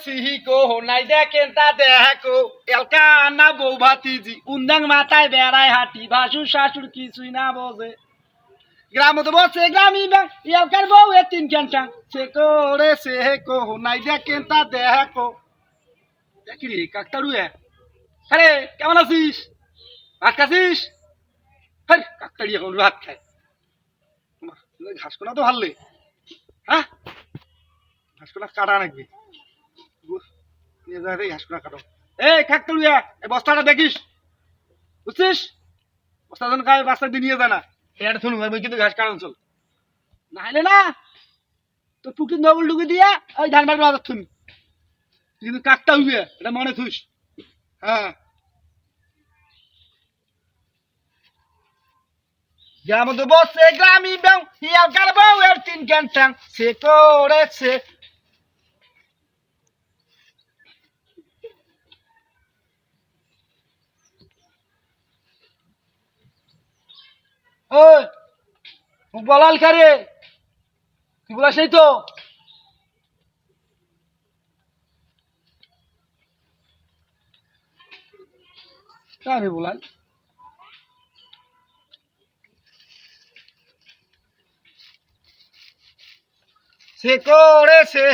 সিহিকো নাই দেখেন তা দেখো এলকা না বউ ভাতিজি উন্দাং মাথায় বেড়ায় হাঁটি ভাসুর শাশুর কিছুই না বোঝে গ্রাম তো বসে গ্রামী ব্যাং এলকার বউ এ তিন ঘন্টা সে করে সে কো নাই দেখেন তা দেখো দেখি রে কাকতাড়ু আরে কেমন আছিস ভাত খাচ্ছিস হ্যাঁ কাকতাড়ি এখন ভাত খায় ঘাস কোনা তো ভাললে হ্যাঁ ঘাস কোনা কাটা নাকি ঘাস কোনা কাটো এই কাকতাড়ুয়া এই বস্তাটা দেখিস বুঝছিস বস্তা যখন খায় বাস্তা দিয়ে নিয়ে যায় না এটা শুনুন কিন্তু ঘাস কাটা চল না হলে না তো পুকুর নগল ডুকে দিয়া ওই ধান বাড়ি বাজার শুনি কিন্তু কাকটা উঠবে এটা মনে থুস হ্যাঁ গ্রাম তো বসে গ্রামী ব্যাং ইয়ালকার বউ এর তিন ঘন্টা সে করেছে ওই মুখ বলাল কারে তুই বলাস নাই তো কারে বলাল সে করেছে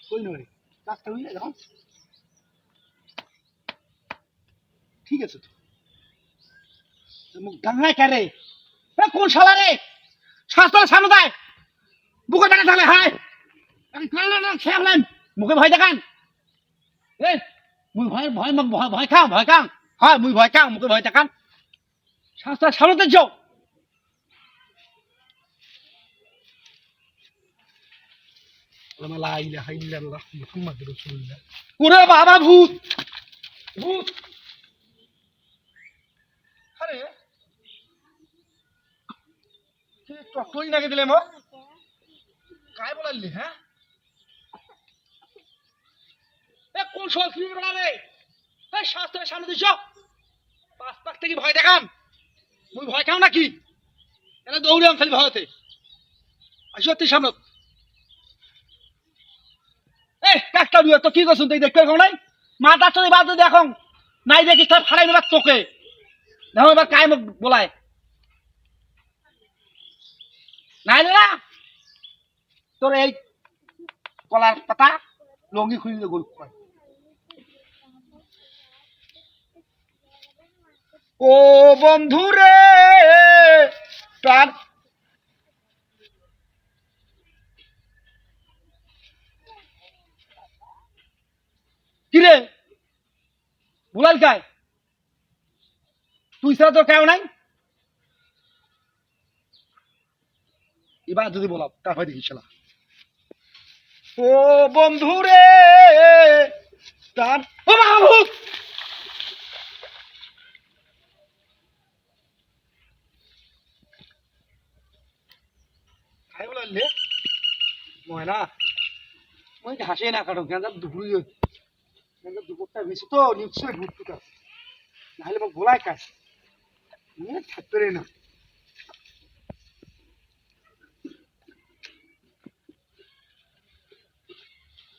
কই নয় কাকটা উঠলে এখন ঠিক আছে তো মুখ ডাঙায় কারে কোন শালা রে শাস্ত্রের সামনে দেয় বুকে বেড়ে তাহলে হায় খেয়ালেন মুখে ভয় দেখান এই মুই ভয় ভয় ভয় ভয় খাও ভয় খাও হয় মুই ভয় খাও মুখে ভয় দেখান শাস্ত্রের সামনে যাও লা ইলাহা ইল্লাল্লাহ মুহাম্মাদুর রাসূলুল্লাহ ওরে বাবা ভূত ভূত আরে কি টকটই নাকি দিলে মো কাই বলালি হ্যাঁ এ কোন সংস্কৃতি বলা রে এই শাস্ত্রের সামনে দিছ পাঁচ পাক থেকে ভয় দেখান মুই ভয় খাও নাকি এরা দৌড়াম খালি ভয়তে আসতে সামনে এই কাকটা দুয়া তো কি করছুন তুই দেখতে নাই মাথা চলে বাদ দেখো নাই দেখিস তার ফাড়াই নেবার তোকে দেখো এবার কায় মুখ বলায় নাই না তোর এই কলার পাতা লঙ্গি খুঁজলে গোল করে ও বন্ধু রে প্রাণ কিরে বুলাল কায় তুই ছাড়া তোর কেউ নাই এবার যদি বলাম তা হয় দেখিস ও বন্ধু রে প্রাণ ও মাহমুদ খাই বলালে ময়না ওই হাসে না কাটো কেন দুপুরি দুপুরটা বেশি তো নিশ্চয় ঘুরতে নাহলে মোক ভোলাই কাজ থাকতে রে না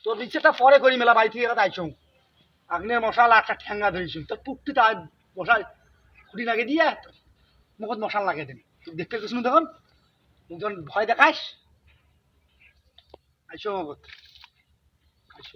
তোর রিক্সাটা পরে করি মেলা বাড়ি থেকে আইছ আগ্নের মশাল একটা ঠ্যাঙ্গা ধরেছ তোর পুকটি তা মশাল খুঁটি লাগিয়ে দিয়ে মুখত মশাল লাগিয়ে দেন দেখতে শুনুন তখন যখন ভয় দেখাস আইস মগত আইস